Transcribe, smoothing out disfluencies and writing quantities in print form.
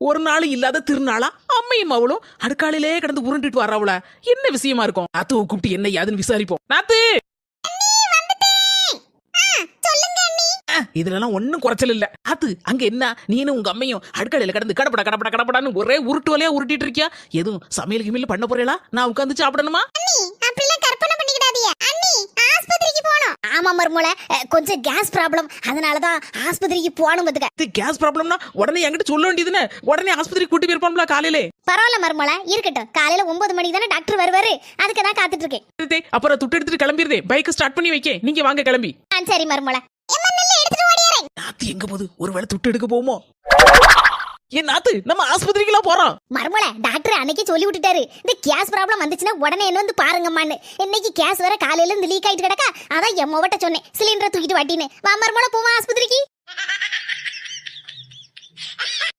ஒரு நாள் இல்லாத திருநாளா அம்மையும் அவளும் அடுக்காலையிலே கிடந்து உருண்டுட்டு வர்றவள என்ன விஷயமா இருக்கும்? நாத்து கூப்பிட்டு என்ன யாதுன்னு விசாரிப்போம். நாத்து இதுலலாம் ஒன்னும் குறைச்சல் இல்ல. அது அங்க என்ன நீனும் உங்க அம்மையும் அடுக்கலையில கடந்து கடப்படான்னு ஒரே உருட்டு வலையா உருட்டிட்டு இருக்கியா? எதுவும் சமையல் கிமில் பண்ண போறீங்களா? நான் உட்கார்ந்து சாப்பிடணுமா? ஆமா மர்மோல, கொஞ்சம் கேஸ் ப்ராப்ளம், அதனாலதான் ஆஸ்பத்திரிக்கு போகணும். இது கேஸ் ப்ராப்ளம்னா உடனே என்கிட்ட சொல்ல வேண்டியதுன்னு உடனே ஆஸ்பத்திரிக்கு கூட்டி போயிருப்பான்ல காலையிலே. பரவாயில்ல மர்மோல, இருக்கட்டும். காலையில 9 மணிக்கு தானே டாக்டர் வருவாரு, அதுக்கு தான் காத்துட்டு இருக்கேன். அப்புறம் துட்டு எடுத்துட்டு கிளம்பிடுதே, பைக் ஸ்டார்ட் பண்ணி வைக்க. நீங்க வாங்க கிளம்பி. சரி மர்மோல. நாத்து எங்க போகுது? ஒருவேளை துட்டு எடுக்க போவோமோ? ஏன் நாத்து, நம்ம ஆஸ்பத்திரிக்குலாம் போறோம். மர்மோல, டாக்டர் அன்னைக்கு சொல்லி விட்டுட்டாரு, இந்த கேஸ் ப்ராப்ளம் வந்துச்சுன்னா உடனே என்ன வந்து பாருங்கம்மான்னு. இன்னைக்கு கேஸ் வேற காலையில இருந்து லீக் ஆயிட்டு கிடக்கா, அதான் எம்மோவட்ட சொன்னேன் சிலிண்டரை தூக்கிட்டு வாட்டின்னு. வா மர்மோல, போவோம் ஆஸ்பத்திரிக்கு.